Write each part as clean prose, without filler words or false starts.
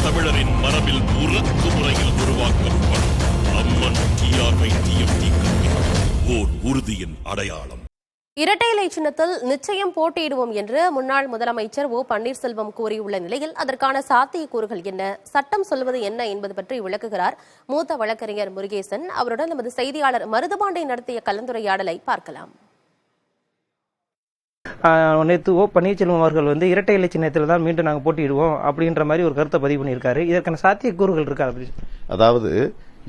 தமிழரின் மரபில் உறக்கு முறையில் உருவாக்கப்படும் அம்மன் TRY-TFT கட்சி ஓர் உறுதியின் அடையாளம். இரட்டை இலை சின்னத்தில் நிச்சயம் போட்டியிடுவோம் என்று முன்னாள் முதலமைச்சர் ஓ பன்னீர்செல்வம் கூறியுள்ள நிலையில் அதற்கான சாத்தியக்கூறுகள் என்ன, சட்டம் சொல்வது என்ன என்பது பற்றி விளக்குகிறார் மூத்த வழக்கறிஞர் முருகேசன். அவருடன் நமது செய்தியாளர் மருதுபாண்டை நடத்திய கலந்துரையாடலை பார்க்கலாம். நேற்று ஓ பன்னீர்செல்வம் அவர்கள் இரட்டை இலை சின்னத்தில் தான் மீண்டும் நாங்கள் போட்டியிடுவோம் அப்படின்ற மாதிரி ஒரு கருத்தை பதிவு பண்ணியிருக்காரு. இதற்கான சாத்தியக்கூறுகள் இருக்கா? அதாவது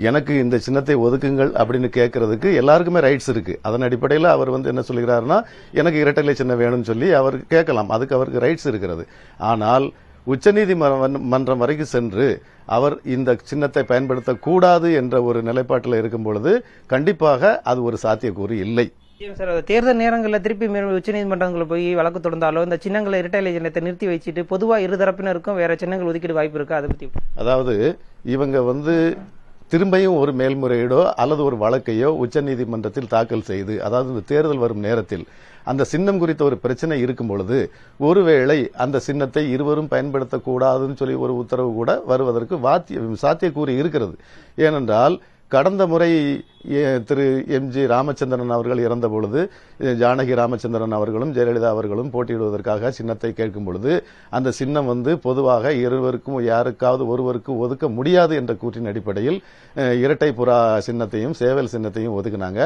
எனக்கு இந்த சின்னத்தை ஒதுக்குங்கள் அப்படின்னு கேட்கறதுக்கு எல்லாருக்குமே ரைட்ஸ் இருக்கு. அதன் அடிப்படையில் அவர் என்ன சொல்கிறாருன்னா, எனக்கு இரட்டை இலை சின்னம் வேணும்னு சொல்லி அவர் கேட்கலாம். அதுக்கு அவருக்கு ரைட்ஸ் இருக்கிறது. ஆனால் உச்சநீதிமன்றம் வரைக்கும் சென்று அவர் இந்த சின்னத்தை பயன்படுத்தக்கூடாது என்ற ஒரு நிலைப்பாட்டில் இருக்கும் பொழுது கண்டிப்பாக அது ஒரு சாத்தியக்கூறு இல்லை. சார், தேர்தல் நேரங்களில் திருப்பி உச்சநீதிமன்றங்களில் போய் வழக்கு தொடர்ந்தாலோ இந்த சின்னங்களை இரட்டை இலை சின்னத்தை நிறுத்தி வச்சுட்டு பொதுவாக இருதரப்பினருக்கும் வேற சின்னங்கள் ஒதுக்கீடு வாய்ப்பு இருக்கா? அதை பத்தி அதாவது இவங்க திரும்பியும் ஒரு மேல்முறையீடோ அல்லது ஒரு வழக்கையோ உச்சநீதிமன்றத்தில் தாக்கல் செய்து, அதாவது தேர்தல் வரும் நேரத்தில் அந்த சின்னம் குறித்த ஒரு பிரச்சனை இருக்கும் பொழுது ஒருவேளை அந்த சின்னத்தை இருவரும் பயன்படுத்தக்கூடாதுன்னு சொல்லி ஒரு உத்தரவு கூட வருவதற்கு சாத்தியக்கூறு இருக்கிறது. ஏனென்றால் கடந்த முறை திரு MG ராமச்சந்திரன் அவர்கள் இறந்த பொழுது ஜானகி ராமச்சந்திரன் அவர்களும் ஜெயலலிதா அவர்களும் போட்டியிடுவதற்காக சின்னத்தை கேட்கும் பொழுது அந்த சின்னம் பொதுவாக இருவருக்கும் யாருக்காவது ஒருவருக்கு ஒதுக்க முடியாது என்ற கூற்றின் அடிப்படையில் இரட்டை புறா சின்னத்தையும் சேவல் சின்னத்தையும் ஒதுக்குனாங்க.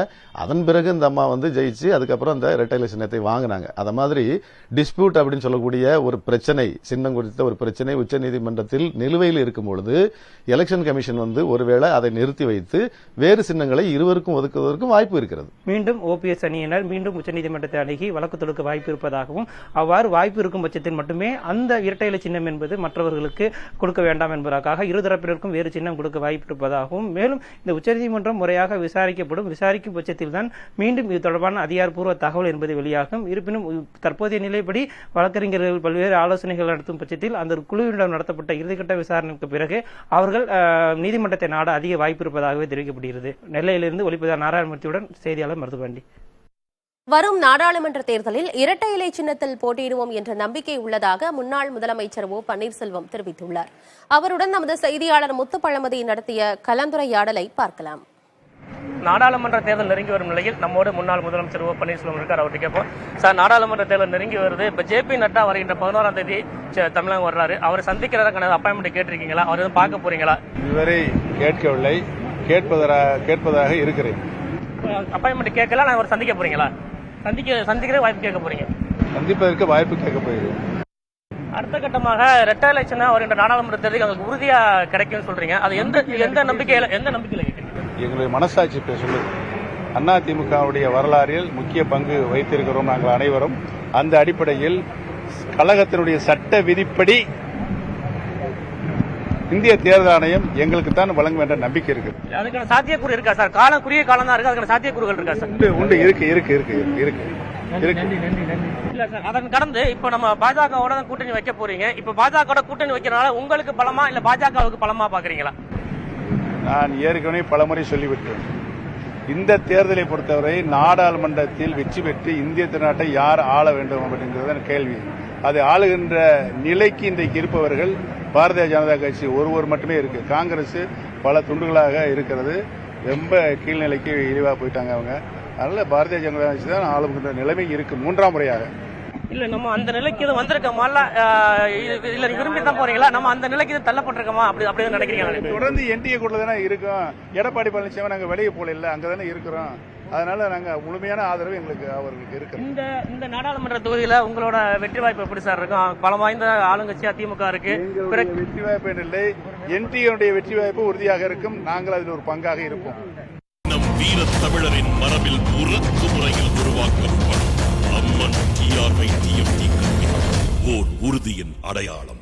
அதன் பிறகு இந்த அம்மா ஜெயிச்சு அதுக்கப்புறம் அந்த இரட்டை சின்னத்தை வாங்கினாங்க. அத மாதிரி டிஸ்பியூட் அப்படின்னு சொல்லக்கூடிய ஒரு பிரச்சனை, சின்னம் குறித்த ஒரு பிரச்சனை உச்சநீதிமன்றத்தில் நிலுவையில் இருக்கும் பொழுது எலெக்ஷன் கமிஷன் ஒருவேளை அதை நிறுத்தி வைத்து வேறு சின்னங்களை இருவருக்கும் ஒதுக்குவதற்கும் வாய்ப்பு இருக்கிறது. மீண்டும் OPS அணியினர் மீண்டும் உச்சநீதிமன்றத்தை அணுகி வழக்கு தொடுக்க வாய்ப்பு இருப்பதாகவும், அவ்வாறு வாய்ப்பு இருக்கும் பட்சத்தில் மட்டுமே அந்த இரட்டை இலை சின்னம் என்பது மற்றவர்களுக்கு கொடுக்க வேண்டாம் என்பதற்காக இருதரப்பினருக்கும் வேறு சின்னம் கொடுக்க வாய்ப்பு இருப்பதாகவும், மேலும் இந்த உச்சநீதிமன்றம் முறையாக விசாரிக்கும் பட்சத்தில் தான் மீண்டும் இது தொடர்பான அதிகாரப்பூர்வ தகவல் என்பது வெளியாகும். இருப்பினும் தற்போதைய நிலைப்படி வழக்கறிஞர்கள் பல்வேறு ஆலோசனைகள் நடத்தும் பட்சத்தில் அந்த குழுவிடம் நடத்தப்பட்ட இறுதிக்கட்ட விசாரணைக்கு பிறகு அவர்கள் நீதிமன்றத்தை நாட அதிக வாய்ப்பு இருப்பதாகவே தெரிவிக்கப்படுகிறது. நெல்லையிலிருந்து ஒளிப்பதிவாளர் நாராயணமூர்த்தியுடன் செய்தியாளர் மருதுபாண்டி. வரும் நாடாளுமன்ற தேர்தலில் இரட்டை இலை சின்னத்தில் போட்டியிடுவோம் என்ற நம்பிக்கை உள்ளதாக முன்னாள் முதலமைச்சர் ஓ பன்னீர்செல்வம் தெரிவித்துள்ளார். அவருடன் நமது செய்தியாளர் முத்துப்பழமதி நடத்திய கலந்துரையாடலை பார்க்கலாம். நாடாளுமன்ற தேர்தல் நெருங்கி வரும் நிலையில் நம்மோடு முன்னாள் முதலமைச்சர் ஓ பன்னீர்செல்வம் இருக்கார். அவர்கிட்ட கேட்போம். சார், நாடாளுமன்ற தேர்தல் நெருங்கி வருது. இப்ப JP நட்டா வருகின்ற 11ஆம் தேதி தமிழகம் வர்றாரு. அவரை சந்திக்கிறதுக்கான அப்பாயின்மெண்ட் கேட்டிருக்கீங்களா? அவர் பார்க்க போறீங்களா? இதுவரை கேட்கவில்லை, கேட்பதாக இருக்கிறேன். அப்பாயின்மெண்ட் கேட்கல, நான் அவர் சந்திக்க போறீங்களா? சந்திக்கிற வாய்ப்பு கேட்க போறீங்க? சந்திப்பதற்கு வாய்ப்பு கேட்க போகிறேன். அடுத்த கட்டமாக இரட்டை இலை சின்னம் வருகின்ற நாடாளுமன்ற தேர்தலுக்கு அவங்களுக்கு உறுதியா கிடைக்கும்னு சொல்றீங்க. அது எந்த நம்பிக்கையில கேட்குறீங்க? எங்களுடைய மனசாட்சி சொல்லுது. அதிமுகவுடைய வரலாறில் முக்கிய பங்கு வைத்திருக்கிறோம் நாங்கள் அனைவரும். அந்த அடிப்படையில் கழகத்தினுடைய சட்ட விதிப்படி இந்திய தேர்தல் ஆணையம் எங்களுக்கு தான் வழங்க வேண்டிய நம்பிக்கை இருக்கு. அதுக்கான சாத்தியக்கூறு இருக்கா சார்? குறுகிய காலம் தான் இருக்கு, அதுக்கான சாத்தியக்கூறுகள் இருக்கா சார்? உண்டு, இருக்கு. இல்ல சார், அதன் கடந்து இப்ப நம்ம பாஜகவோட கூட்டணி வைக்க போறீங்க. இப்ப பாஜக கூட்டணி வைக்கிறனால உங்களுக்கு பலமா இல்ல பாஜகவுக்கு பலமா பாக்குறீங்களா? நான் ஏற்கனவே பலமுறை சொல்லிவிட்டேன். இந்த தேர்தலை பொறுத்தவரை நாடாளுமன்றத்தில் வெற்றி பெற்று இந்திய திருநாட்டை யார் ஆள வேண்டும் அப்படிங்கிறது கேள்வி. அதை ஆளுகின்ற நிலைக்கு இன்றைக்கு இருப்பவர்கள் பாரதிய ஜனதா கட்சி ஒருவர் மட்டுமே இருக்கு. காங்கிரஸ் பல துண்டுகளாக இருக்கிறது. ரொம்ப கீழ்நிலைக்கு இழிவாக போயிட்டாங்க அவங்க. அதனால பாரதிய ஜனதா கட்சி தான் ஆளுகின்ற நிலைமை இருக்கு 3ஆம் முறையாக. இல்ல நம்ம அந்த நிலைக்கு வந்திருக்கோமா? இல்ல விரும்பி தான் போறீங்களா? நம்ம அந்த நிலைக்கு தள்ளப்பட்டிருக்கோமா? அப்படி நினைக்கிறீங்க? தொடர்ந்து NDA கூட தானே இருக்கும். எடப்பாடி பழனிசாமி நாங்க வெளியே போல இல்ல, அங்கதானே இருக்கிறோம். அதனால நாங்க முழுமையான ஆதரவு அவர்களுக்கு இருக்கு. இந்த நாடாளுமன்ற தொகுதியில உங்களோட வெற்றி வாய்ப்பு எப்படி சார் இருக்கும்? பலம் வாய்ந்த ஆளுங்கட்சி அதிமுக இருக்கு. வெற்றி வாய்ப்பு இல்லை, NDA வெற்றி வாய்ப்பு உறுதியாக இருக்கும். நாங்கள் அதில் ஒரு பங்காக இருப்போம். நம் வீர தமிழரின் மரபில் உறக்கு முறையில் உருவாக்கப்படும் அம்மன் TRY-TFT கட்சி ஓர் உறுதியின் அடையாளம்.